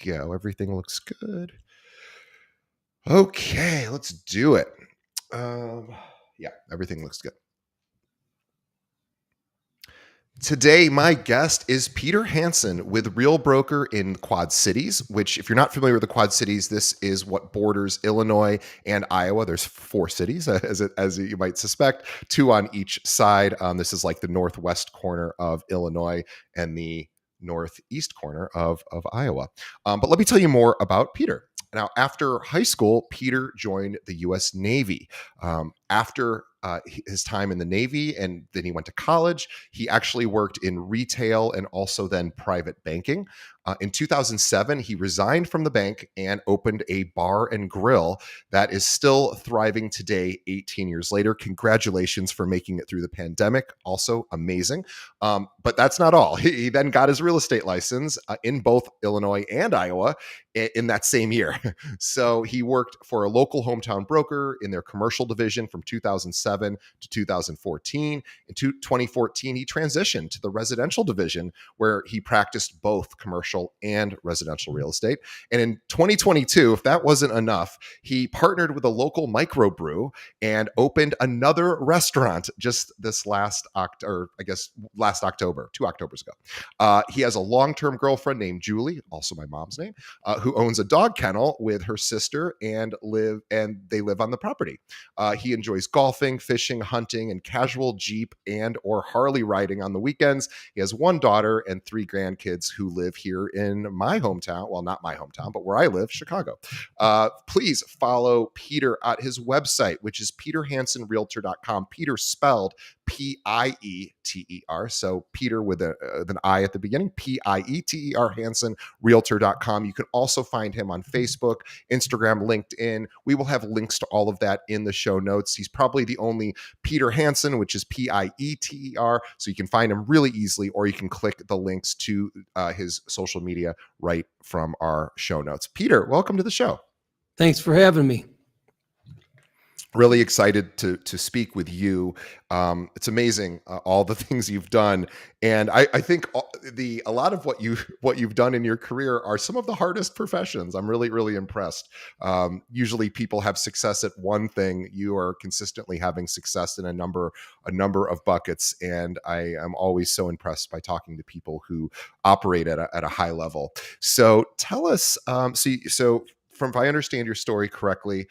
go. Everything looks good. Okay, let's do it. Yeah, everything looks good. Today, my guest is Pieter Hanson with Real Broker in Quad Cities, which, if you're not familiar with the Quad Cities, this is what borders Illinois and Iowa. There's 4 cities, as you might suspect, 2 on each side. This is like the northwest corner of Illinois and the northeast corner of Iowa. But let me tell you more about Pieter. Now, after high school, Pieter joined the U.S. Navy. After his time in the Navy, and then he went to college, he actually worked in retail and also then private banking. In 2007, he resigned from the bank and opened a bar and grill that is still thriving today, 18 years later. Congratulations for making it through the pandemic. Also amazing. But that's not all. He then got his real estate license in both Illinois and Iowa in that same year. So he worked for a local hometown broker in their commercial division from 2007 to 2014. In 2014, he transitioned to the residential division where he practiced both commercial and residential real estate. And in 2022, if that wasn't enough, he partnered with a local microbrew and opened another restaurant just this last October, 2 Octobers ago. He has a long-term girlfriend named Julie, also my mom's name, who owns a dog kennel with her sister and they live on the property. He enjoys golfing, fishing, hunting, and casual Jeep and or Harley riding on the weekends. He has 1 daughter and 3 grandkids who live here in my hometown. Well, not my hometown, but where I live, Chicago. Please follow Pieter at his website, which is PieterHansonRealtor.com. Pieter spelled Pieter. So Pieter with an I at the beginning, Pieter, HansonRealtor.com. You can also find him on Facebook, Instagram, LinkedIn. We will have links to all of that in the show notes. He's probably the only Pieter Hanson, which is Pieter. So you can find him really easily, or you can click the links to his social media right from our show notes. Pieter, welcome to the show. Thanks for having me. Really excited to speak with you. It's amazing all the things you've done, and I think a lot of what you've done in your career are some of the hardest professions. I'm really impressed. Usually, people have success at one thing. You are consistently having success in a number of buckets, and I am always so impressed by talking to people who operate at a high level. So tell us. So from if I understand your story correctly.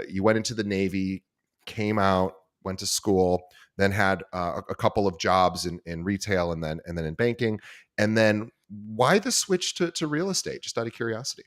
You went into the Navy, came out, went to school, then had a couple of jobs in retail and then in banking. And then why the switch to real estate? Just out of curiosity.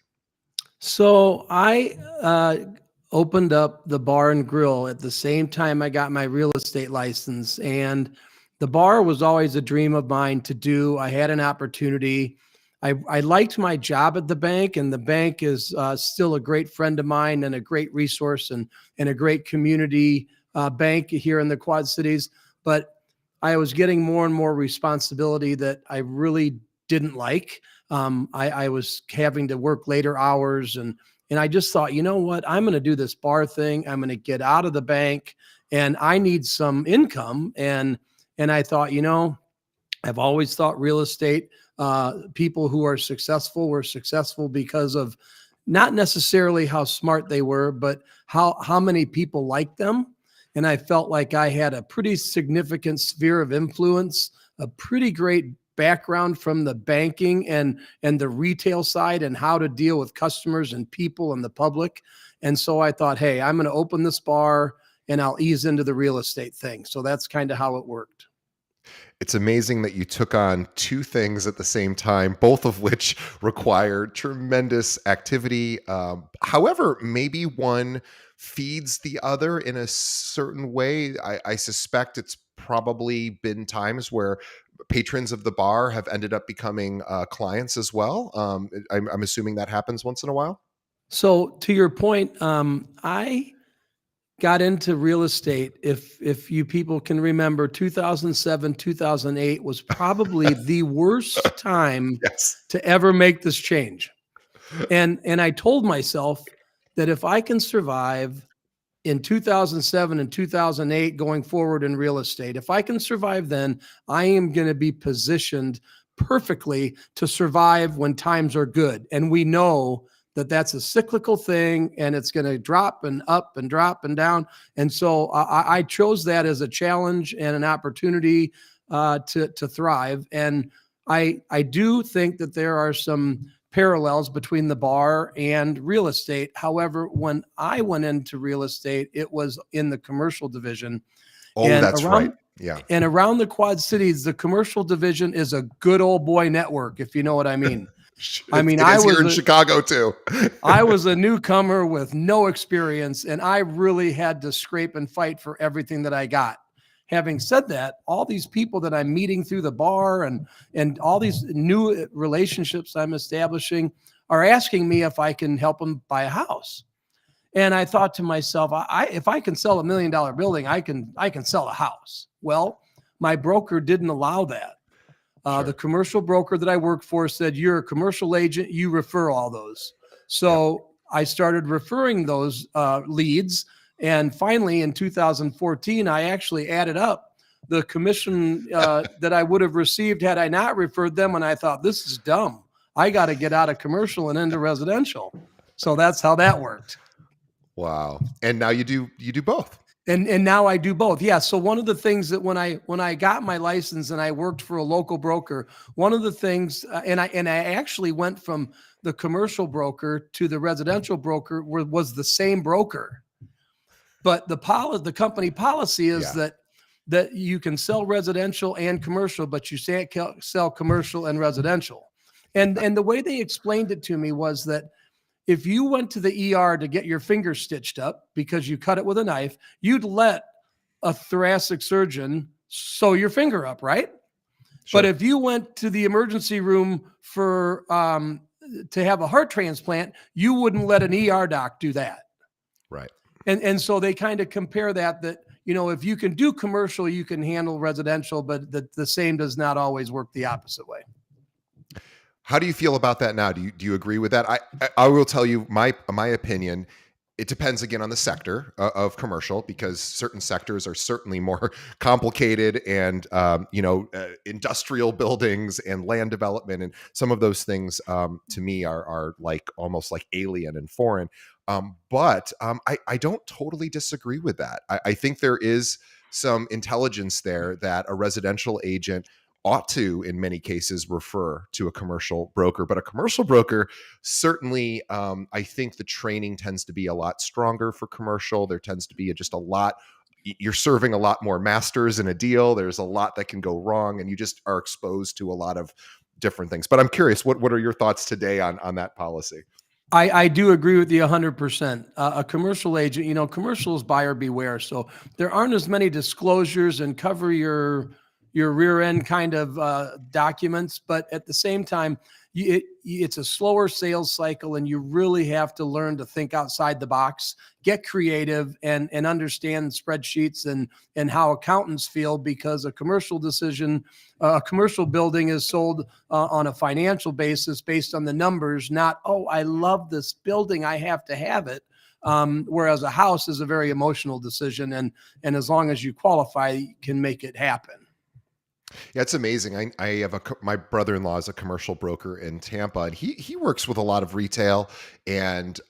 So I opened up the bar and grill at the same time I got my real estate license. And the bar was always a dream of mine to do. I had an opportunity. I liked my job at the bank, and the bank is still a great friend of mine and a great resource and a great community bank here in the Quad Cities. But I was getting more and more responsibility that I really didn't like. I was having to work later hours, and I just thought, you know what, I'm going to do this bar thing. I'm going to get out of the bank, and I need some income. And I thought, I've always thought real estate, people who are successful were successful because of not necessarily how smart they were, but how many people liked them. And I felt like I had a pretty significant sphere of influence, a pretty great background from the banking and the retail side and how to deal with customers and people and the public. And so I thought, hey, I'm going to open this bar and I'll ease into the real estate thing. So that's kind of how it worked. It's amazing that you took on 2 things at the same time, both of which require tremendous activity. However, maybe one feeds the other in a certain way. I suspect it's probably been times where patrons of the bar have ended up becoming clients as well. I'm assuming that happens once in a while. So to your point, I got into real estate. If you people can remember, 2007, 2008 was probably the worst time to ever make this change. And I told myself that if I can survive in 2007 and 2008 going forward in real estate, if I can survive then, I am going to be positioned perfectly to survive when times are good. And we know that that's a cyclical thing, and it's going to drop and up and drop and down. And so I chose that as a challenge and an opportunity to thrive. And I do think that there are some parallels between the bar and real estate. However, when I went into real estate, it was in the commercial division. Oh, And that's right. Yeah. around the Quad Cities, the commercial division is a good old boy network, if you know what I mean. I mean, It is here in Chicago too. I was a newcomer with no experience, and I really had to scrape and fight for everything that I got. Having said that, all these people that I'm meeting through the bar and all these new relationships I'm establishing are asking me if I can help them buy a house. And I thought to myself, if I can sell $1 million building, I can sell a house. Well, my broker didn't allow that. Sure. The commercial broker that I worked for said, you're a commercial agent, you refer all those. So I started referring those leads. And finally, in 2014, I actually added up the commission that I would have received had I not referred them. And I thought, this is dumb. I got to get out of commercial and into residential. So that's how that worked. Wow. And now you do both. And now I do both. Yeah. So one of the things that when I got my license and I worked for a local broker, one of the things, and I actually went from the commercial broker to the residential broker was the same broker, but the company policy is that you can sell residential and commercial, but you can't sell commercial and residential. And the way they explained it to me was that if you went to the ER to get your finger stitched up because you cut it with a knife, you'd let a thoracic surgeon sew your finger up, right? Sure. But if you went to the emergency room for to have a heart transplant, you wouldn't let an ER doc do that. Right. And so they kind of compare that if you can do commercial, you can handle residential, but the same does not always work the opposite way. How do you feel about that now? Do you agree with that? I will tell you my opinion. It depends again on the sector of commercial, because certain sectors are certainly more complicated, and industrial buildings and land development and some of those things to me are like almost like alien and foreign. But I don't totally disagree with that. I think there is some intelligence there that a residential agent ought to, in many cases, refer to a commercial broker. But a commercial broker, certainly, I think the training tends to be a lot stronger for commercial. There tends to be just a lot. You're serving a lot more masters in a deal. There's a lot that can go wrong, and you just are exposed to a lot of different things. But I'm curious, what are your thoughts today on that policy? I do agree with you 100%. A commercial agent, commercial is buyer beware. So there aren't as many disclosures and cover your rear end kind of documents, but at the same time, it's a slower sales cycle, and you really have to learn to think outside the box, get creative, and understand spreadsheets and how accountants feel, because a commercial building is sold on a financial basis based on the numbers, not, oh, I love this building, I have to have it. Whereas a house is a very emotional decision, and as long as you qualify, you can make it happen. Yeah, it's amazing. I have my brother-in-law is a commercial broker in Tampa, and he works with a lot of retail and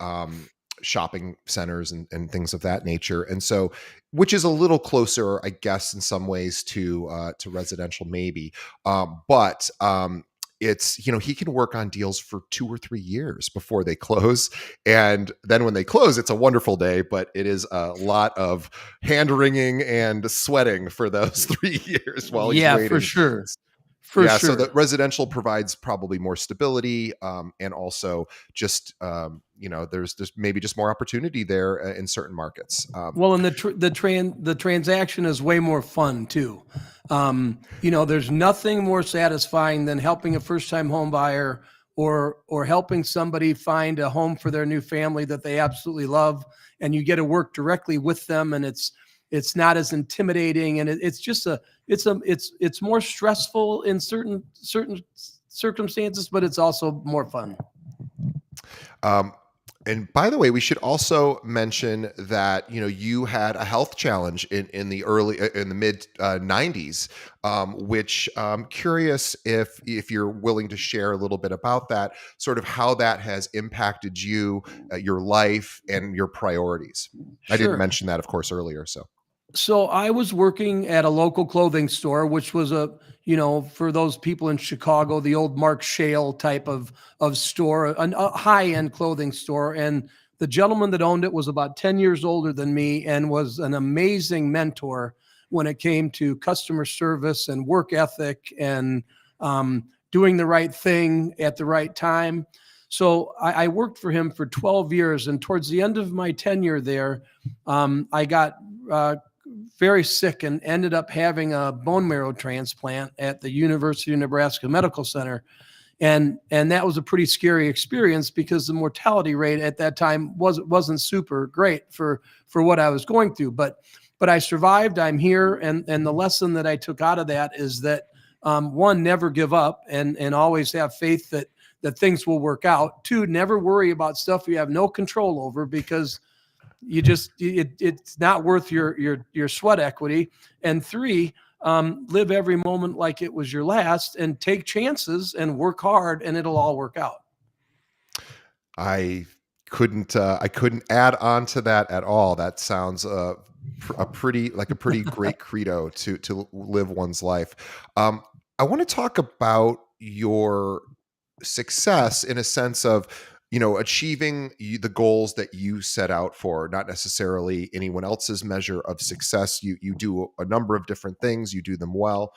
shopping centers and things of that nature. And so, which is a little closer, I guess, in some ways to residential, maybe. But it's, he can work on deals for 2 or 3 years before they close. And then when they close, it's a wonderful day, but it is a lot of hand wringing and sweating for those 3 years while he's waiting. For sure. So the residential provides probably more stability, and also just, there's maybe just more opportunity there in certain markets. Well, and the transaction is way more fun too. There's nothing more satisfying than helping a first-time home buyer or helping somebody find a home for their new family that they absolutely love, and you get to work directly with them, and it's not as intimidating, and it's more stressful in certain circumstances, but it's also more fun. And by the way, we should also mention that you had a health challenge in the mid '90s, which curious if you're willing to share a little bit about that, sort of how that has impacted you, your life, and your priorities. I didn't Sure. mention that, of course, earlier. So So I was working at a local clothing store, which was for those people in Chicago, the old Mark Shale type of store, a high end clothing store. And the gentleman that owned it was about 10 years older than me and was an amazing mentor when it came to customer service and work ethic and doing the right thing at the right time. So I worked for him for 12 years. And towards the end of my tenure there, I got very sick and ended up having a bone marrow transplant at the University of Nebraska Medical Center. And that was a pretty scary experience because the mortality rate at that time wasn't super great for what I was going through. But I survived. I'm here, and the lesson that I took out of that is that one, never give up, and always have faith that things will work out. Two, never worry about stuff you have no control over, because it's not worth your sweat equity. And three, live every moment like it was your last, and take chances and work hard, and it'll all work out. I I couldn't add on to that at all. That sounds a pretty great credo to live one's life. I want to talk about your success in a sense of achieving the goals that you set out for, not necessarily anyone else's measure of success. You do a number of different things, you do them well.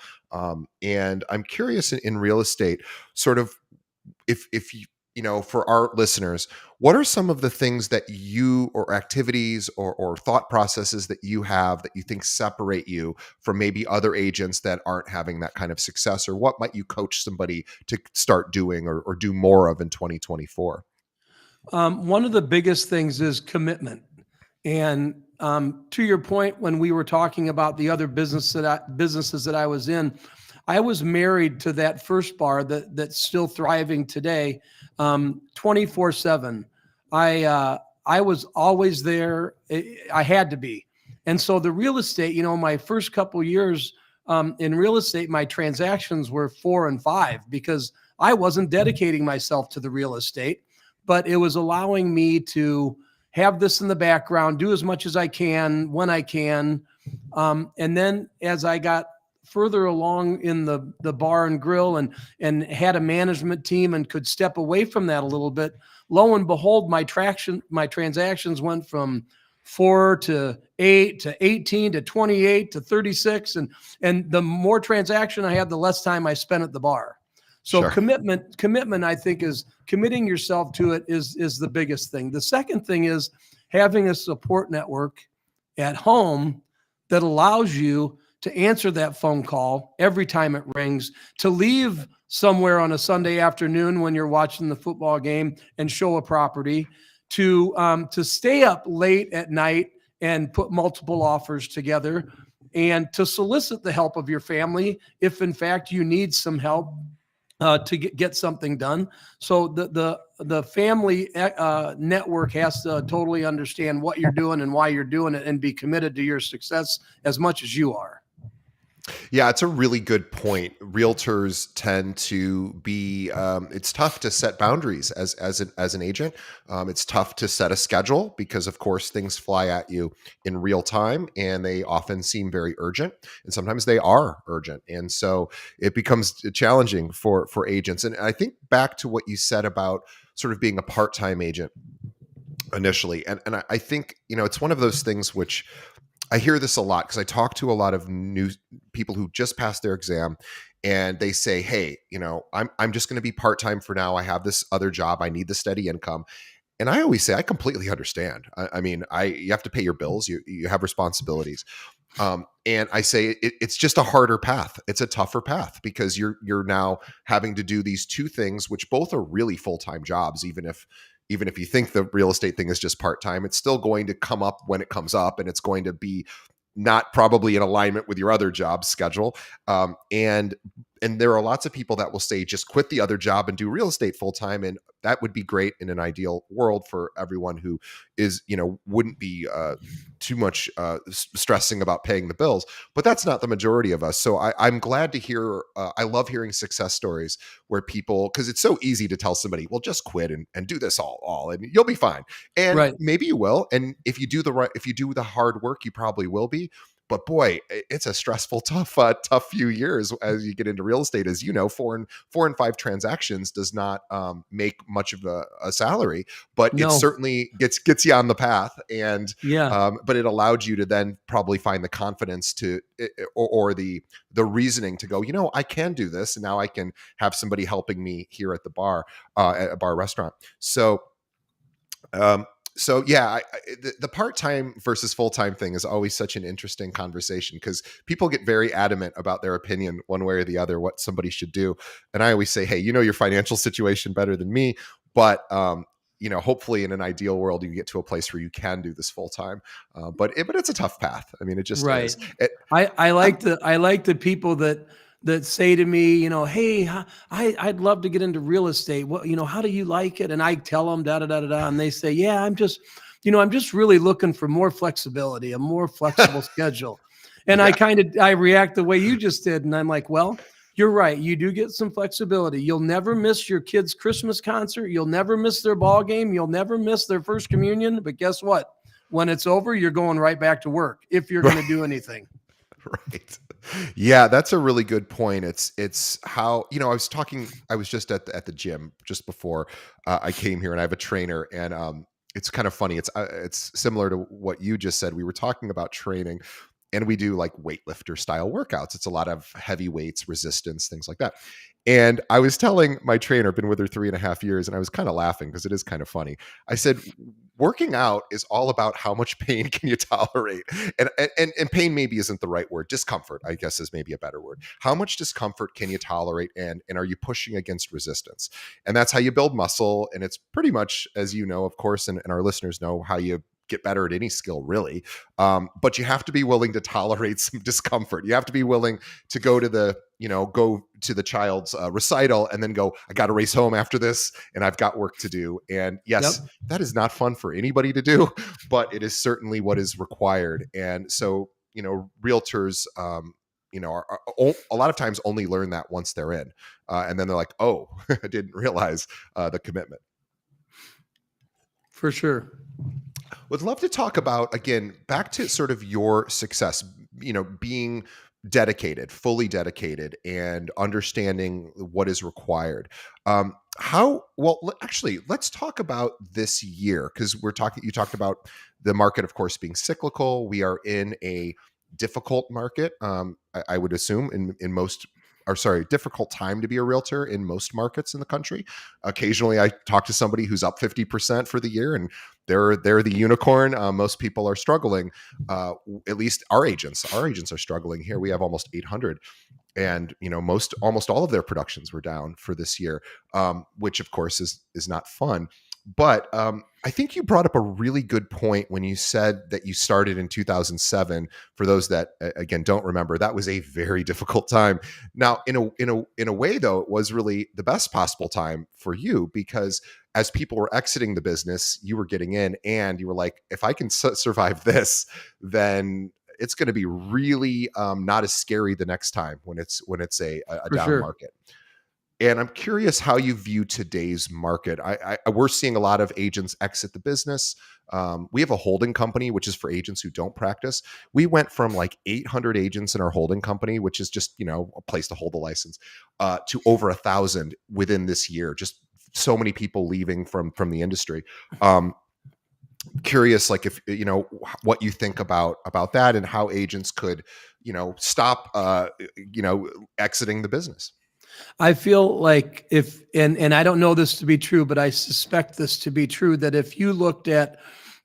And I'm curious in real estate, sort of, if for our listeners, what are some of the things that you, or activities, or thought processes that you have that you think separate you from maybe other agents that aren't having that kind of success? Or what might you coach somebody to start doing, or do more of in 2024? One of the biggest things is commitment. And to your point, when we were talking about the other businesses that I was in, I was married to that first bar that's still thriving today, 24/7. I was always there. I had to be. And so the real estate, my first couple years in real estate, my transactions were 4 and 5 because I wasn't dedicating myself to the real estate, but it was allowing me to have this in the background, do as much as I can when I can. And then as I got further along in the bar and grill, and had a management team and could step away from that a little bit, lo and behold, my transactions went from 4 to 8 to 18 to 28 to 36. And the more transaction I had, the less time I spent at the bar. So Sure. commitment, I think, is committing yourself to it is the biggest thing. The second thing is having a support network at home that allows you to answer that phone call every time it rings, to leave somewhere on a Sunday afternoon when you're watching the football game and show a property, to stay up late at night and put multiple offers together, and to solicit the help of your family if in fact you need some help to get something done. So the family network has to totally understand what you're doing and why you're doing it, and be committed to your success as much as you are. Yeah, it's a really good point. Realtors tend to be. It's tough to set boundaries as an agent. It's tough to set a schedule because, of course, things fly at you in real time, and they often seem very urgent, and sometimes they are urgent, and so it becomes challenging for agents. And I think back to what you said about sort of being a part-time agent initially, and I think it's one of those things which I hear this a lot because I talk to a lot of new people who just passed their exam, and they say, "Hey, I'm just going to be part time for now. I have this other job. I need the steady income." And I always say, I completely understand. I mean, you have to pay your bills. You have responsibilities. And I say it's just a harder path. It's a tougher path because you're now having to do these two things, which both are really full time jobs. Even if you think the real estate thing is just part time, it's still going to come up when it comes up, and it's going to be not probably in alignment with your other job schedule. And and there are lots of people that will say just quit the other job and do real estate full time, and that would be great in an ideal world for everyone who is, wouldn't be too much stressing about paying the bills. But that's not the majority of us. So I'm glad to hear. I love hearing success stories where people, because it's so easy to tell somebody, well, just quit and do this all, and you'll be fine. And Right. maybe you will. And if you do the hard work, you probably will be. But boy, it's a stressful, tough few years as you get into real estate. As you know, four and five transactions does not make much of a salary, but it No. certainly gets you on the path. And Yeah. but it allowed you to then probably find the confidence or the reasoning to go, I can do this, and now I can have somebody helping me here at the bar, at a bar restaurant. Um, so yeah, the part-time versus full-time thing is always such an interesting conversation, because people get very adamant about their opinion one way or the other, what somebody should do. And I always say, hey, your financial situation better than me, but hopefully in an ideal world, you get to a place where you can do this full-time. But it's a tough path. I mean, it just Right. is. I like the people that say to me, hey, I'd love to get into real estate. What, how do you like it? And I tell them da da da da da, and they say, yeah, I'm just really looking for more flexibility, a more flexible schedule. And Yeah. I react the way you just did, and I'm like, well, you're right. You do get some flexibility. You'll never miss your kid's Christmas concert. You'll never miss their ball game. You'll never miss their first communion. But guess what? When it's over, you're going right back to work if you're going to do anything. Right. Yeah, that's a really good point. It's how, I was just at the gym just before I came here, and I have a trainer, and it's kind of funny. It's similar to what you just said. We were talking about training, and we do like weightlifter style workouts. It's a lot of heavy weights, resistance, things like that. And I was telling my trainer, been with her 3.5 years, and I was kind of laughing because it is kind of funny. I said, working out is all about how much pain can you tolerate. And pain maybe isn't the right word. Discomfort, I guess, is maybe a better word. How much discomfort can you tolerate, and are you pushing against resistance? And that's how you build muscle. And it's pretty much, as you know, of course, and our listeners know, how you get better at any skill, really. But you have to be willing to tolerate some discomfort. You have to be willing to go to the child's recital and then go, I got to race home after this, and I've got work to do. And yes, Yep. that is not fun for anybody to do, but it is certainly what is required. And so, realtors, are a lot of times only learn that once they're in, and then they're like, oh, I didn't realize the commitment. For sure. Would love to talk about, again, back to sort of your success, being fully dedicated, and understanding what is required. Actually, let's talk about this year, because you talked about the market, of course, being cyclical. We are in a difficult market. I would assume in most, or sorry, difficult time to be a realtor in most markets in the country. Occasionally I talk to somebody who's up 50% for the year, and they're the unicorn. Most people are struggling. At least our agents are struggling here. We have almost 800, and almost all of their productions were down for this year, which of course is not fun. But I think you brought up a really good point when you said that you started in 2007. For those that again don't remember, that was a very difficult time. Now, in a way, though, it was really the best possible time for you, because as people were exiting the business, you were getting in, and you were like, if I can survive this, then it's going to be really not as scary the next time when it's a down sure. market. And I'm curious how you view today's market. We're seeing a lot of agents exit the business. We have a holding company, which is for agents who don't practice. We went from like 800 agents in our holding company, which is just, a place to hold the license, to over 1,000 within this year. Just so many people leaving from the industry. Curious, like, if what you think about that, and how agents could stop exiting the business. I feel like and I don't know this to be true, but I suspect this to be true, that if you looked at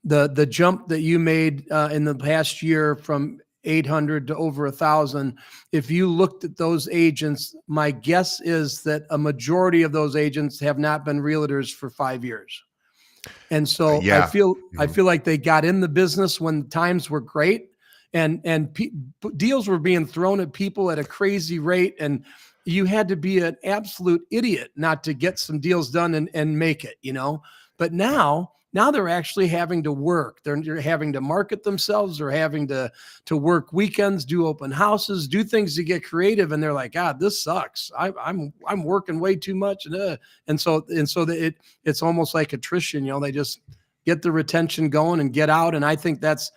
the jump that you made in the past year from 800 to over 1,000, if you looked at those agents, my guess is that a majority of those agents have not been realtors for 5 years. And so Yeah. I feel like they got in the business when times were great, and deals were being thrown at people at a crazy rate, and you had to be an absolute idiot not to get some deals done and make it, But now they're actually having to work. They're having to market themselves. They're having to work weekends, do open houses, do things to get creative. And they're like, God, this sucks. I'm working way too much. It's almost like attrition. They just get the retention going and get out. And I think that's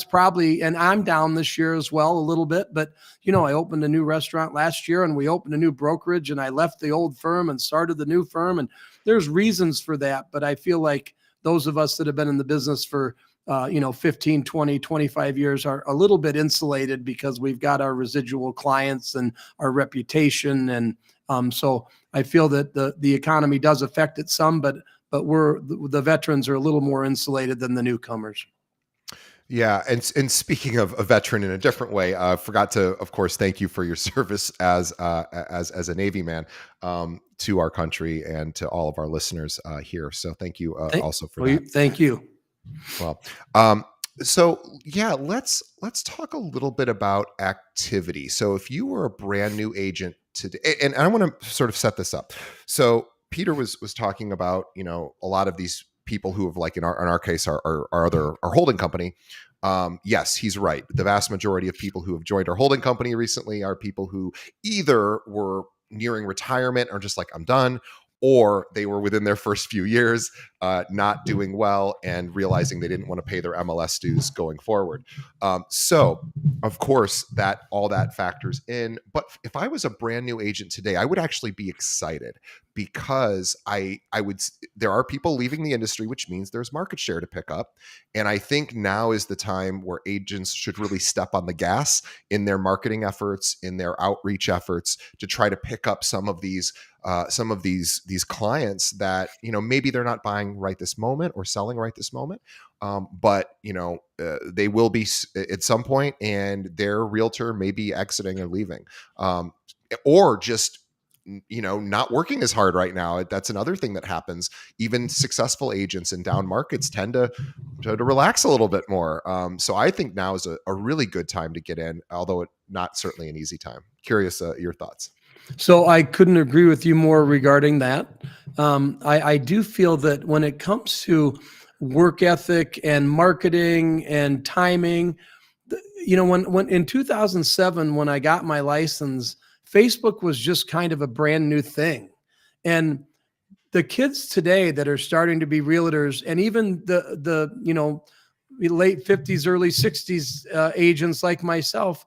probably, and I'm down this year as well a little bit, but I opened a new restaurant last year and we opened a new brokerage and I left the old firm and started the new firm. And there's reasons for that. But I feel like those of us that have been in the business for 15, 20, 25 years are a little bit insulated because we've got our residual clients and our reputation. And so I feel that the economy does affect it some, but the veterans are a little more insulated than the newcomers. Yeah, and speaking of a veteran in a different way, I forgot to, of course, thank you for your service as a Navy man to our country and to all of our listeners here. So thank you also for that. Thank you. Well, so yeah, let's talk a little bit about activity. So if you were a brand new agent today, and I want to sort of set this up. So Peter was talking about a lot of these people who have, like in our case, our holding company. Yes, he's right. The vast majority of people who have joined our holding company recently are people who either were nearing retirement or just like, I'm done, or they were within their first few years not doing well and realizing they didn't want to pay their MLS dues going forward. So of course all that factors in. But if I was a brand new agent today, I would actually be excited because there are people leaving the industry, which means there's market share to pick up. And I think now is the time where agents should really step on the gas in their marketing efforts, in their outreach efforts, to try to pick up some of these clients that maybe they're not buying right this moment or selling right this moment, but they will be at some point, and their realtor may be exiting and leaving, or just not working as hard right now. That's another thing that happens. Even successful agents in down markets tend to relax a little bit more. So I think now is a really good time to get in, although not certainly an easy time. Curious your thoughts. So I couldn't agree with you more regarding that. I do feel that when it comes to work ethic and marketing and timing, when in 2007, when I got my license, Facebook was just kind of a brand new thing. And the kids today that are starting to be realtors, and even the late 50s, early 60s agents like myself,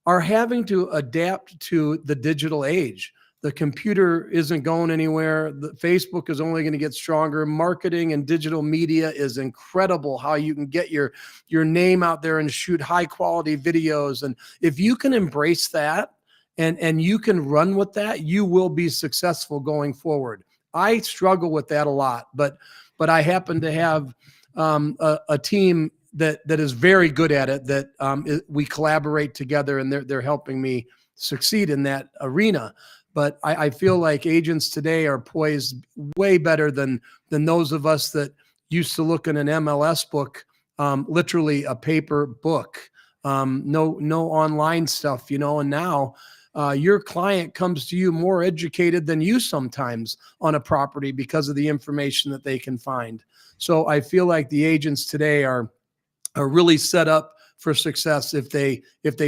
are having to adapt to the digital age. The computer isn't going anywhere. The Facebook is only going to get stronger. Marketing and digital media is incredible, how you can get your name out there and shoot high quality videos. And if you can embrace that and you can run with that, you will be successful going forward. I struggle with that a lot, but I happen to have a team that is very good at it, that we collaborate together, and they're helping me succeed in that arena. But I feel like agents today are poised way better than those of us that used to look in an MLS book, literally a paper book, no online stuff, and now your client comes to you more educated than you sometimes on a property because of the information that they can find. So I feel like the agents today are really set up for success if they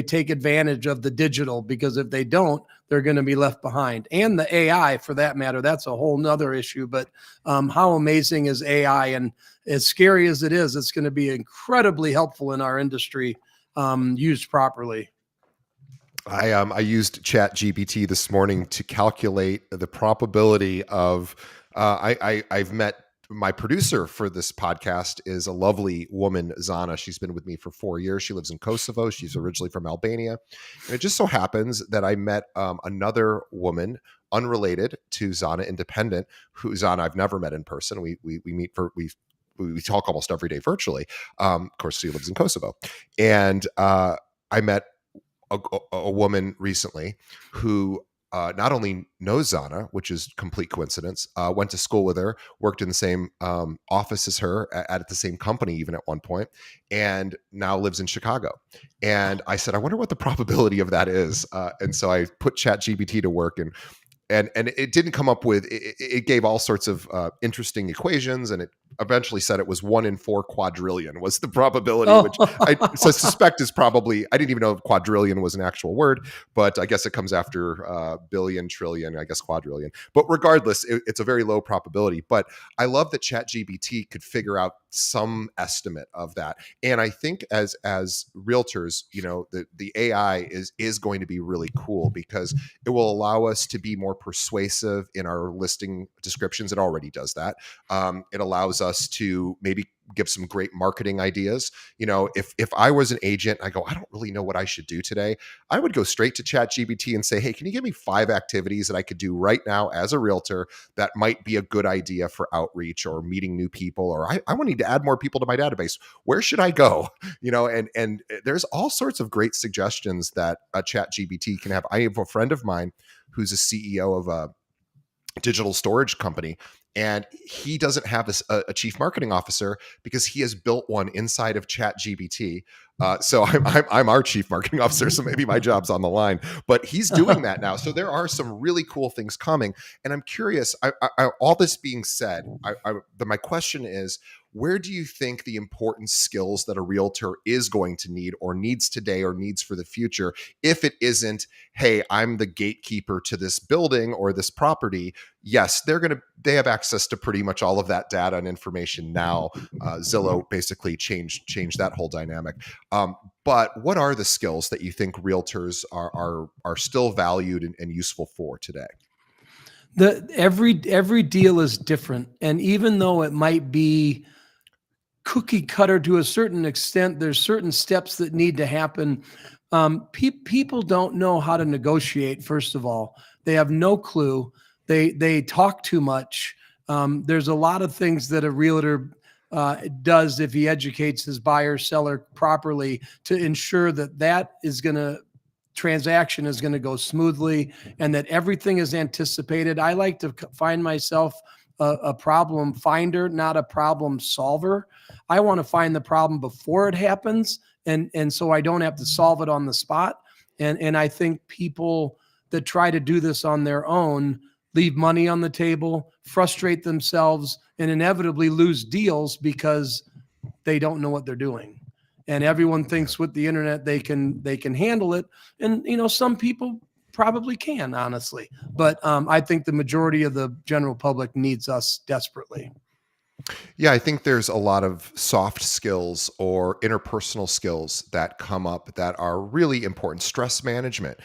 take advantage of the digital, because if they don't, they're going to be left behind. And the AI, for that matter, that's a whole nother issue. But how amazing is AI? And as scary as it is, it's going to be incredibly helpful in our industry, used properly. I used ChatGPT this morning to calculate the probability of I've met my producer for this podcast is a lovely woman, Zana. She's been with me for 4 years. She lives in Kosovo. She's originally from Albania. And it just so happens that I met another woman unrelated to Zana, independent, who Zana I've never met in person. We meet we talk almost every day virtually. Of course, she lives in Kosovo. And I met a woman recently who not only knows Zana, which is complete coincidence, went to school with her, worked in the same office as her at the same company, even at one point, and now lives in Chicago. And I said, I wonder what the probability of that is. And so I put ChatGPT to work, and it didn't come up with it gave all sorts of interesting equations, and it eventually said it was 1 in 4 quadrillion was the probability, which I suspect is probably, I didn't even know if quadrillion was an actual word, but I guess it comes after billion, trillion, I guess quadrillion. But regardless, it's a very low probability. But I love that ChatGPT could figure out some estimate of that. And I think as realtors, the AI is going to be really cool, because it will allow us to be more persuasive in our listing descriptions. It already does that. It allows us to maybe give some great marketing ideas. If I was an agent, I go, I don't really know what I should do today, I would go straight to ChatGPT and say, hey, can you give me 5 activities that I could do right now as a realtor that might be a good idea for outreach or meeting new people, or I want to add more people to my database. Where should I go? And there's all sorts of great suggestions that a ChatGPT can have. I have a friend of mine who's a CEO of a digital storage company, and he doesn't have a chief marketing officer because he has built one inside of ChatGPT. So I'm our chief marketing officer, so maybe my job's on the line. But he's doing that now, so there are some really cool things coming. And I'm curious. All this being said, my question is, where do you think the important skills that a realtor is going to need, or needs today, or needs for the future, if it isn't, hey, I'm the gatekeeper to this building or this property? Yes, they have access to pretty much all of that data and information now. Zillow basically changed that whole dynamic. But what are the skills that you think realtors are still valued and useful for today? Every deal is different, and even though it might be cookie cutter to a certain extent, there's certain steps that need to happen. People don't know how to negotiate. First of all, they have no clue. They talk too much. There's a lot of things that a realtor does if he educates his buyer seller properly to ensure that transaction is going to go smoothly, and that everything is anticipated. I like to find myself a problem finder, not a problem solver. I want to find the problem before it happens, and so I don't have to solve it on the spot. And I think people that try to do this on their own leave money on the table, frustrate themselves, and inevitably lose deals because they don't know what they're doing. And everyone thinks with the internet they can handle it, and some people probably can, honestly. But I think the majority of the general public needs us desperately. Yeah, I think there's a lot of soft skills or interpersonal skills that come up that are really important. Stress management,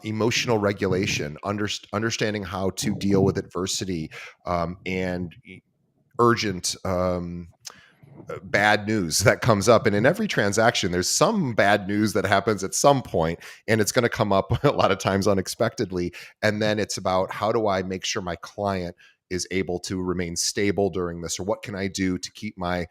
emotional regulation, understanding how to deal with adversity, and urgent bad news that comes up. And in every transaction, there's some bad news that happens at some point, and it's going to come up a lot of times unexpectedly. And then it's about, how do I make sure my client is able to remain stable during this, or what can I do to keep my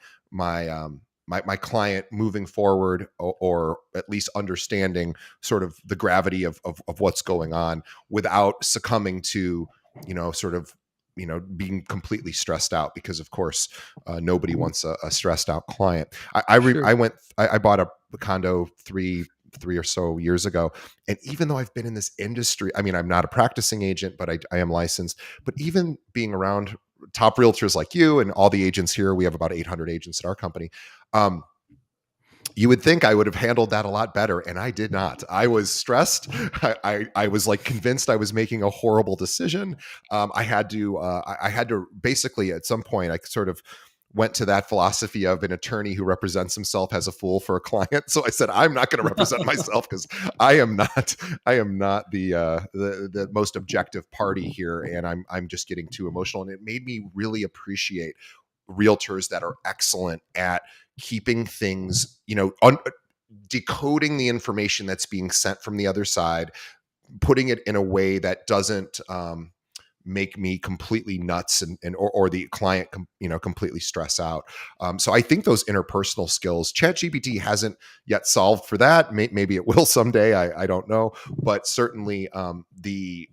client moving forward, or at least understanding sort of the gravity of what's going on without succumbing to, sort of, being completely stressed out, because of course nobody wants a stressed out client. Sure. I bought a condo three or so years ago, and even though I've been in this industry, I mean, I'm not a practicing agent, but I am licensed. But even being around top realtors like you and all the agents here, we have about 800 agents at our company. You would think I would have handled that a lot better, and I did not. I was stressed. I was like convinced I was making a horrible decision. I had to basically, at some point, I sort of went to that philosophy of an attorney who represents himself as a fool for a client. So I said, I'm not going to represent myself, because I am not the most objective party here, and I'm just getting too emotional. And it made me really appreciate realtors that are excellent at keeping things, decoding the information that's being sent from the other side, putting it in a way that doesn't make me completely nuts or the client completely stress out. So I think those interpersonal skills, ChatGPT hasn't yet solved for that. Maybe it will someday. I don't know, but certainly the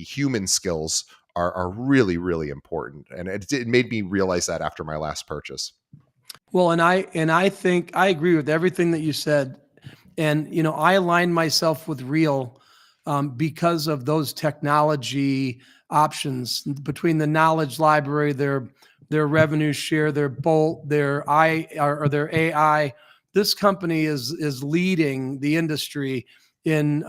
human skills are really, really important, and it made me realize that after my last purchase. Well, and I think I agree with everything that you said. And I align myself with Real because of those technology options between the knowledge library, their revenue share, their Bolt, their I or their AI. This company is leading the industry in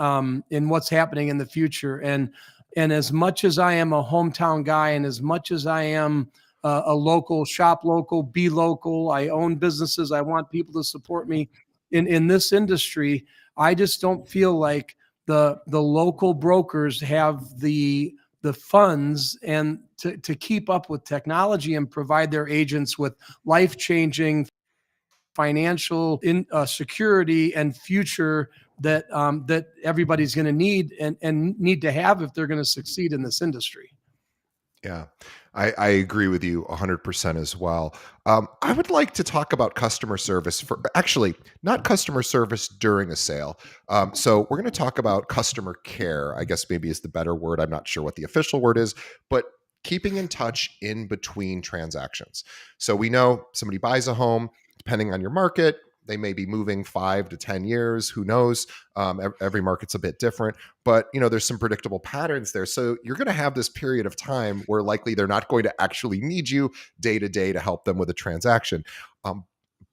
what's happening in the future. And as much as I am a hometown guy, and as much as I am a local, shop local, be local, I own businesses, I want people to support me in this industry. I just don't feel like the local brokers have the funds and to keep up with technology and provide their agents with life-changing financial security and future that everybody's going to need and need to have if they're going to succeed in this industry. Yeah, I agree with you 100% as well. I would like to talk about customer service for actually not customer service during a sale. So we're going to talk about customer care, I guess maybe is the better word. I'm not sure what the official word is, but keeping in touch in between transactions. So we know somebody buys a home, depending on your market, they may be moving 5 to 10 years. Who knows? Every market's a bit different, but there's some predictable patterns there. So you're going to have this period of time where likely they're not going to actually need you day to day to help them with a transaction.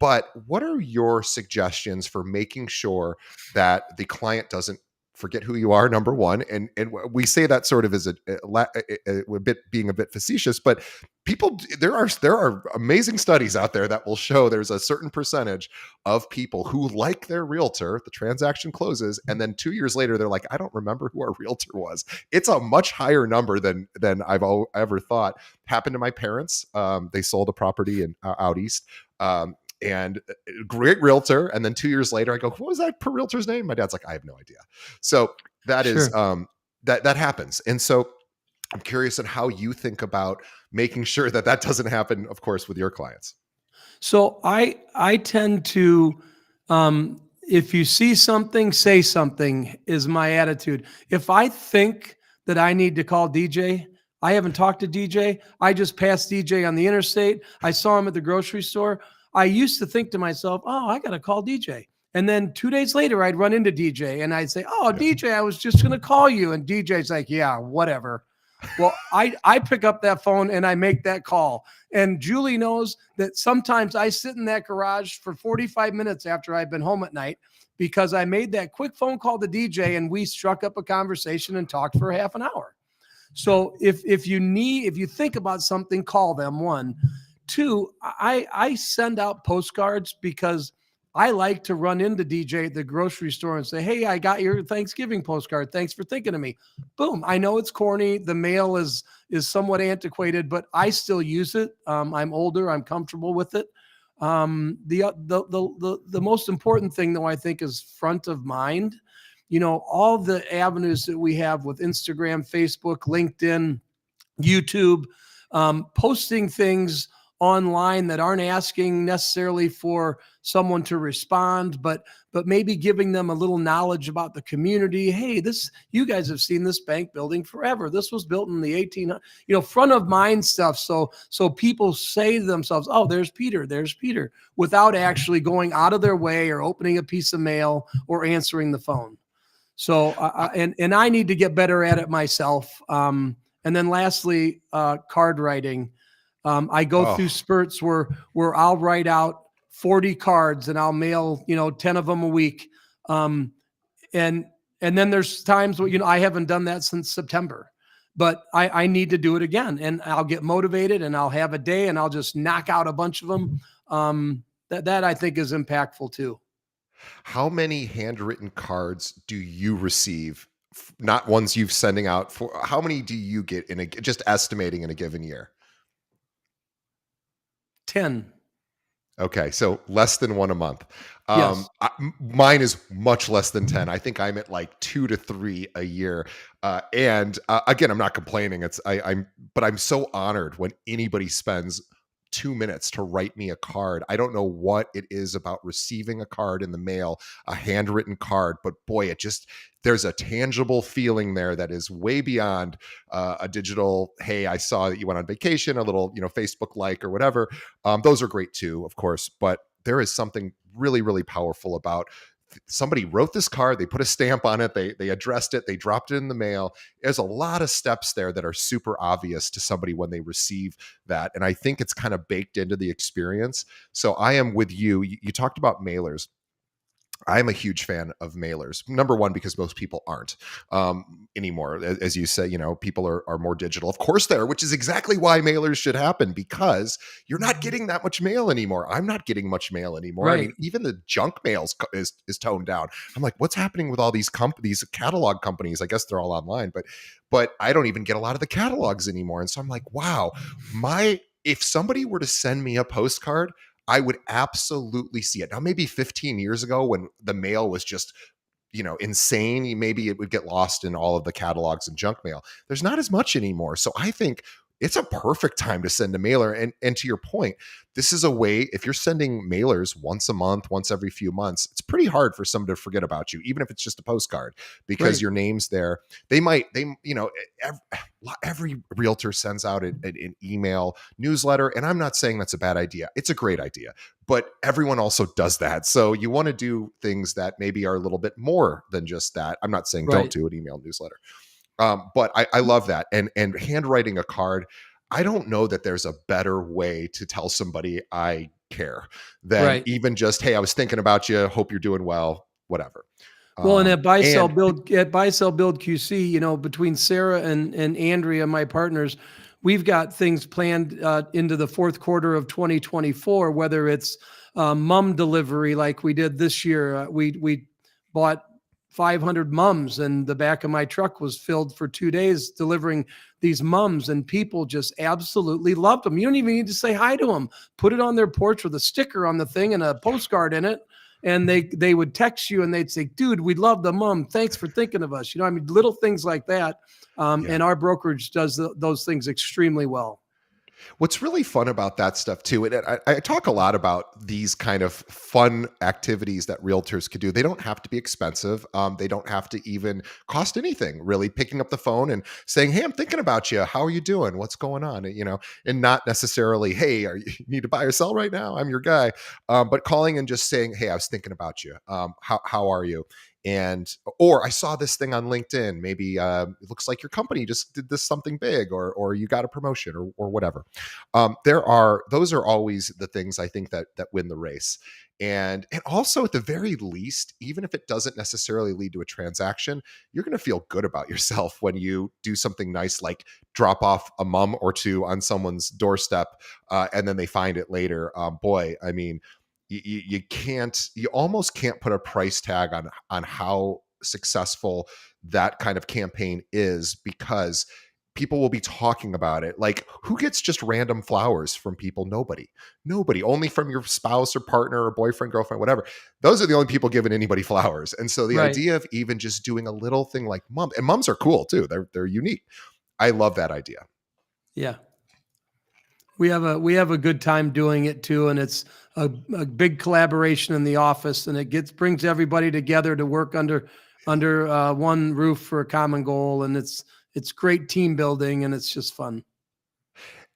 But what are your suggestions for making sure that the client doesn't forget who you are, number one? And we say that sort of as a bit being a bit facetious, but people, there are amazing studies out there that will show there's a certain percentage of people who like their realtor, the transaction closes, and then 2 years later they're like, I don't remember who our realtor was. It's a much higher number than I've ever thought. Happened to my parents. They sold a property in out east. And great realtor. And then 2 years later, I go, what was that realtor's name? My dad's like, I have no idea. So that is Sure. that happens. And so I'm curious on how you think about making sure that that doesn't happen, of course, with your clients. So I tend to, if you see something, say something is my attitude. If I think that I need to call DJ, I haven't talked to DJ. I just passed DJ on the interstate. I saw him at the grocery store. I used to think to myself, oh, I got to call DJ. And then 2 days later, I'd run into DJ and I'd say, oh, Yeah. DJ, I was just going to call you. And DJ's like, yeah, whatever. Well, I pick up that phone and I make that call. And Julie knows that sometimes I sit in that garage for 45 minutes after I've been home at night because I made that quick phone call to DJ and we struck up a conversation and talked for half an hour. So if you think about something, call them. One. Two, I send out postcards because I like to run into DJ at the grocery store and say, hey, I got your Thanksgiving postcard. Thanks for thinking of me. Boom. I know it's corny. The mail is somewhat antiquated, but I still use it. I'm older. I'm comfortable with it. The most important thing, though, I think, is front of mind. All the avenues that we have with Instagram, Facebook, LinkedIn, YouTube, posting things online that aren't asking necessarily for someone to respond, but maybe giving them a little knowledge about the community. Hey, you guys have seen this bank building forever. This was built in the 1800s, front of mind stuff. So people say to themselves, oh, there's Peter, without actually going out of their way or opening a piece of mail or answering the phone. So, and I need to get better at it myself. And then lastly, card writing. I go through Oh, spurts where I'll write out 40 cards and I'll mail, 10 of them a week. And then there's times where, I haven't done that since September, but I need to do it again, and I'll get motivated and I'll have a day and I'll just knock out a bunch of them. That I think is impactful too. how many handwritten cards do you receive? Not ones you've sending out for. How many do you get just estimating in a given year? 10. Okay, so less than one a month. Yes. Mine is much less than 10. I think I'm at like 2 to 3 a year. And again, I'm not complaining. But I'm so honored when anybody spends 2 minutes to write me a card. I don't know what it is about receiving a card in the mail, a handwritten card, but boy, there's a tangible feeling there that is way beyond a digital, hey, I saw that you went on vacation, a little, Facebook like or whatever. Those are great too, of course, but there is something really, really powerful about somebody wrote this card, they put a stamp on it, they addressed it, they dropped it in the mail. There's a lot of steps there that are super obvious to somebody when they receive that, and I think it's kind of baked into the experience. So I am with you. You talked about mailers. I'm a huge fan of mailers. Number one, because most people aren't anymore. As you say, people are more digital. Of course, which is exactly why mailers should happen, because you're not getting that much mail anymore. I'm not getting much mail anymore. I Right. mean, even the junk mail is toned down. I'm like, what's happening with all these these catalog companies? I guess they're all online, but I don't even get a lot of the catalogs anymore. And so I'm like, wow, if somebody were to send me a postcard, I would absolutely see it. Now, maybe 15 years ago when the mail was just, insane, maybe it would get lost in all of the catalogs and junk mail. There's not as much anymore. So I think it's a perfect time to send a mailer. And to your point, this is a way, if you're sending mailers once a month, once every few months, it's pretty hard for someone to forget about you, even if it's just a postcard, because Right. your name's there. Every realtor sends out an email newsletter. And I'm not saying that's a bad idea. It's a great idea, but everyone also does that. So you want to do things that maybe are a little bit more than just that. I'm not saying don't Right. do an email newsletter. But I love that. And handwriting a card, I don't know that there's a better way to tell somebody I care than Right. even just, hey, I was thinking about you. Hope you're doing well, whatever. Well, and And at buy sell build QC, between Sarah and Andrea, my partners, we've got things planned into the fourth quarter of 2024. Whether it's mum delivery like we did this year, we bought 500 mums, and the back of my truck was filled for 2 days delivering these mums, and people just absolutely loved them. You don't even need to say hi to them. Put it on their porch with a sticker on the thing and a postcard in it, and they would text you and they'd say, dude, we love the mum, thanks for thinking of us. I mean, little things like that. yeah. And our brokerage does those things extremely well. What's really fun about that stuff too, and I talk a lot about these kind of fun activities that realtors could do. They don't have to be expensive. They don't have to even cost anything, really. Picking up the phone and saying, hey, I'm thinking about you. How are you doing? What's going on? And not necessarily, hey, you need to buy or sell right now? I'm your guy. But calling and just saying, hey, I was thinking about you. How are you? Or I saw this thing on LinkedIn. Maybe it looks like your company just did this something big, or you got a promotion, or whatever. Those are always the things I think that win the race. And also, at the very least, even if it doesn't necessarily lead to a transaction, you're going to feel good about yourself when you do something nice, like drop off a mum or two on someone's doorstep, and then they find it later. Boy, I mean, you almost can't put a price tag on how successful that kind of campaign is, because people will be talking about it. Like, who gets just random flowers from people? Nobody, only from your spouse or partner or boyfriend, girlfriend, whatever. Those are the only people giving anybody flowers. And so the Right. idea of even just doing a little thing like mum, and mums are cool too, they're unique. I love that idea. Yeah. We have a good time doing it too, and it's a big collaboration in the office, and it brings everybody together to work under one roof for a common goal, and it's great team building, and it's just fun.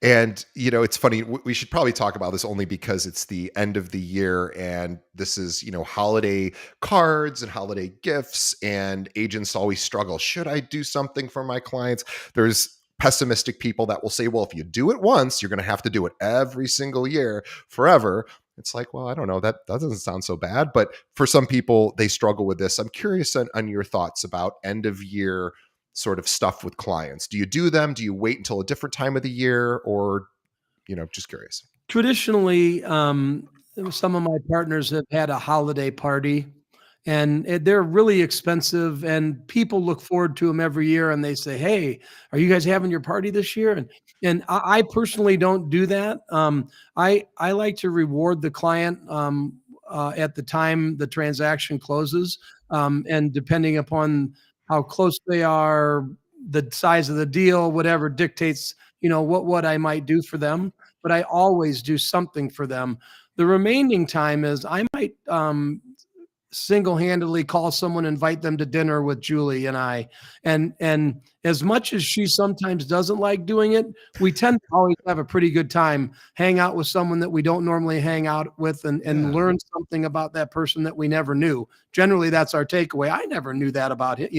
And it's funny. We should probably talk about this only because it's the end of the year, and this is holiday cards and holiday gifts, and agents always struggle. Should I do something for my clients? There's pessimistic people that will say, well, if you do it once, you're going to have to do it every single year forever. It's like, well, I don't know. That doesn't sound so bad. But for some people, they struggle with this. I'm curious on your thoughts about end of year sort of stuff with clients. Do you do them? Do you wait until a different time of the year? Or, just curious. Traditionally, some of my partners have had a holiday party, and they're really expensive, and people look forward to them every year, and they say, hey, are you guys having your party this year? And I personally don't do that. I like to reward the client at the time the transaction closes, and depending upon how close they are, the size of the deal, whatever dictates, what I might do for them. But I always do something for them. The remaining time is I might single-handedly call someone, invite them to dinner with Julie and I. And as much as she sometimes doesn't like doing it, we tend to always have a pretty good time, hang out with someone that we don't normally hang out with, and Yeah. learn something about that person that we never knew. Generally, that's our takeaway. I never knew that about it.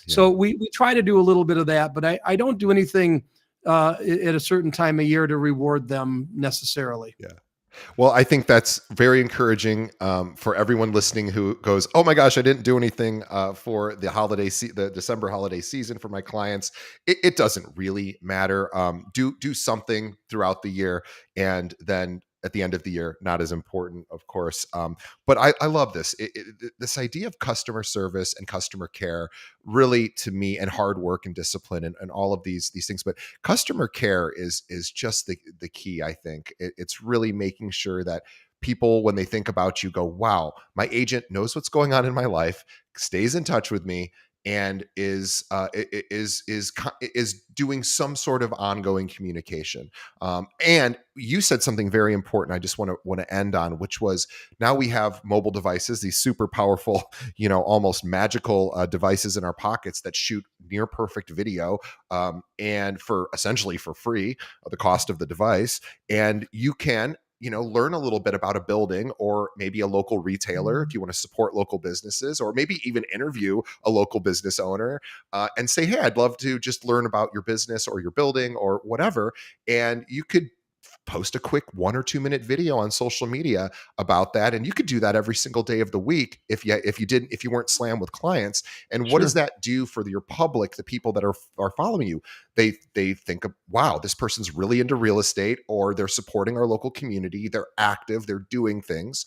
So Yeah. we try to do a little bit of that, but I don't do anything at a certain time of year to reward them necessarily. Yeah. Well, I think that's very encouraging for everyone listening who goes, "Oh my gosh, I didn't do anything for the December holiday season for my clients." It doesn't really matter. Do something throughout the year, and then at the end of the year, not as important, of course. But I love this. This idea of customer service and customer care, really, to me, and hard work and discipline and all of these things. But customer care is just the key. I think it's really making sure that people, when they think about you, go, wow, my agent knows what's going on in my life, stays in touch with me, and is doing some sort of ongoing communication. And you said something very important. I just want to end on, which was, now we have mobile devices, these super powerful, almost magical devices in our pockets that shoot near perfect video, and essentially for free, the cost of the device. And you can learn a little bit about a building, or maybe a local retailer if you want to support local businesses, or maybe even interview a local business owner, and say, hey, I'd love to just learn about your business or your building or whatever. And you could post a quick 1 or 2 minute video on social media about that, and you could do that every single day of the week if you weren't slammed with clients. And what does Sure. that do for your public, the people that are following you? They think of, wow, this person's really into real estate, or they're supporting our local community, they're active, they're doing things.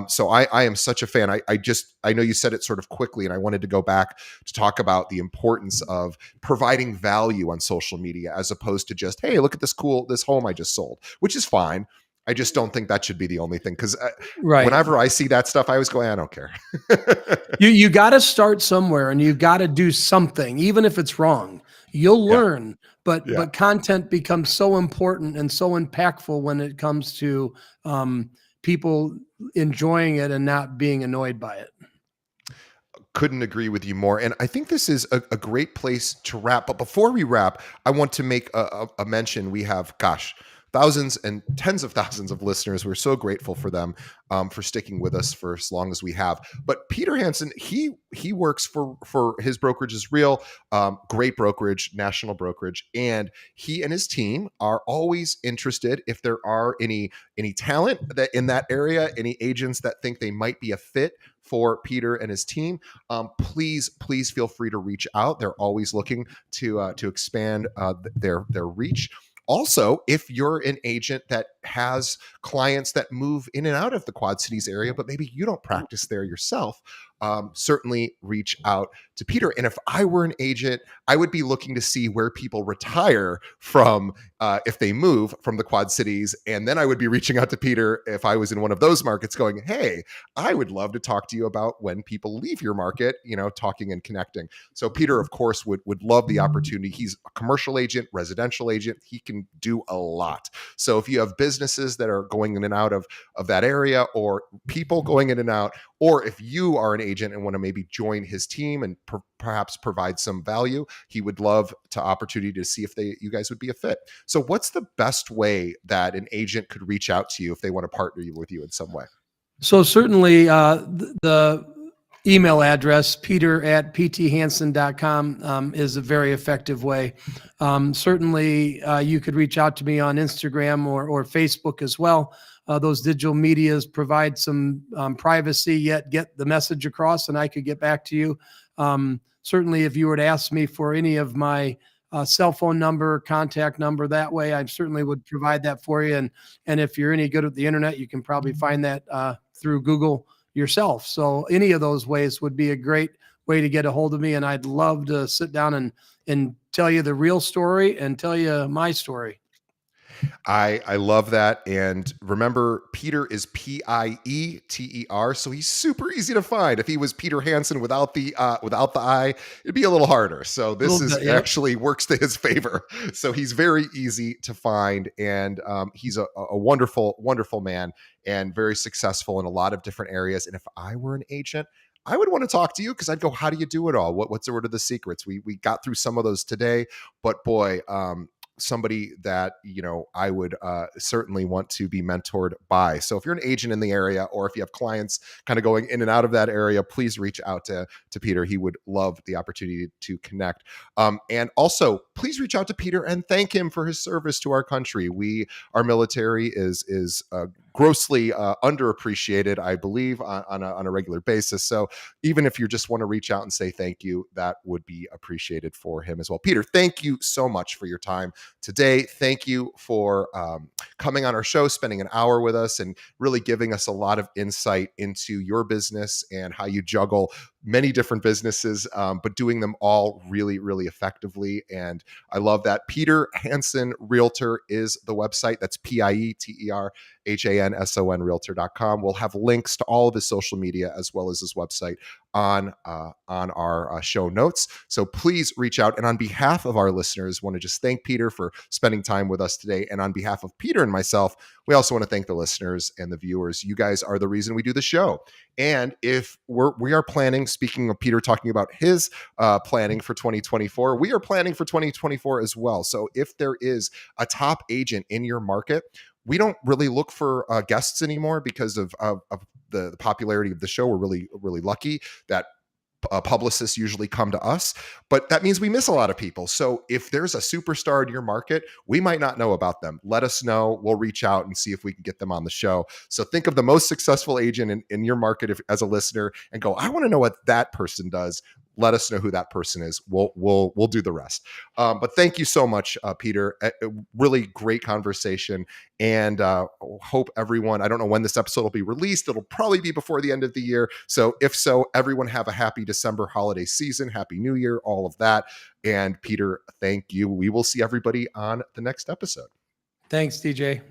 So I am such a fan. I know you said it sort of quickly, and I wanted to go back to talk about the importance of providing value on social media, as opposed to just, hey, look at this home I just sold, which is fine. I just don't think that should be the only thing, because Right. whenever I see that stuff, I always go, I don't care. You got to start somewhere, and you got to do something, even if it's wrong. You'll Yeah. learn, but Yeah. content becomes so important and so impactful when it comes to people enjoying it and not being annoyed by it. Couldn't agree with you more. And I think this is a great place to wrap. But before we wrap, I want to make a mention. We have, gosh, thousands and tens of thousands of listeners. We're so grateful for them, for sticking with us for as long as we have. But Pieter Hanson, he works for his brokerage is Real, great brokerage, national brokerage, and he and his team are always interested, if there are any talent that in that area, any agents that think they might be a fit for Pieter and his team, please feel free to reach out. They're always looking to expand their reach. Also, if you're an agent that has clients that move in and out of the Quad Cities area, but maybe you don't practice there yourself, certainly reach out to Pieter. And if I were an agent, I would be looking to see where people retire from, if they move from the Quad Cities. And then I would be reaching out to Pieter if I was in one of those markets, going, hey, I would love to talk to you about when people leave your market, talking and connecting. So Pieter, of course, would love the opportunity. He's a commercial agent, residential agent. He can do a lot. So if you have businesses that are going in and out of that area, or people going in and out, or if you are an agent and want to maybe join his team and perhaps provide some value, he would love to opportunity to see if you guys would be a fit. So what's the best way that an agent could reach out to you if they want to partner with you in some way? So certainly the email address, peter@pthanson.com, is a very effective way. Certainly you could reach out to me on Instagram or Facebook as well. Those digital medias provide some privacy, yet get the message across, and I could get back to you. Certainly if you were to ask me for any of my cell phone number, contact number, that way I certainly would provide that for you. And if you're any good at the internet, you can probably find that through Google yourself. So any of those ways would be a great way to get a hold of me. And I'd love to sit down and tell you the real story and tell you my story. I love that. And remember, Peter is Pieter, so he's super easy to find. If he was Pieter Hanson without the I, it'd be a little harder. So A this little is bit, yep. actually works to his favor. So he's very easy to find, and he's a wonderful, wonderful man, and very successful in a lot of different areas. And if I were an agent, I would want to talk to you because I'd go, how do you do it all? What's sort of the secrets? We got through some of those today, but boy, somebody that I would certainly want to be mentored by. So if you're an agent in the area, or if you have clients kind of going in and out of that area, please reach out to Peter. He would love the opportunity to connect. And also, please reach out to Peter and thank him for his service to our country. Our military is grossly underappreciated, I believe, on a regular basis. So even if you just want to reach out and say thank you, that would be appreciated for him as well. Peter, thank you so much for your time today. Thank you for coming on our show, spending an hour with us, and really giving us a lot of insight into your business and how you juggle many different businesses, but doing them all really, really effectively. And I love that. Pieter Hanson Realtor is the website. That's PIETERHANSON Realtor.com. We'll have links to all of his social media as well as his website on our show notes. So please reach out. And on behalf of our listeners, want to just thank Peter for spending time with us today. And on behalf of Peter and myself, we also want to thank the listeners and the viewers. You guys are the reason we do the show. And if we are planning, speaking of Peter talking about his planning for 2024, we are planning for 2024 as well. So if there is a top agent in your market, we don't really look for guests anymore because of the popularity of the show. We're really, really lucky that publicists usually come to us, but that means we miss a lot of people. So if there's a superstar in your market, we might not know about them. Let us know. We'll reach out and see if we can get them on the show. So think of the most successful agent in your market as a listener and go, I want to know what that person does. Let us know who that person is. We'll do the rest. But thank you so much, Peter. A really great conversation, and hope everyone. I don't know when this episode will be released. It'll probably be before the end of the year. So if so, everyone have a happy December holiday season, Happy New Year, all of that. And Peter, thank you. We will see everybody on the next episode. Thanks, DJ.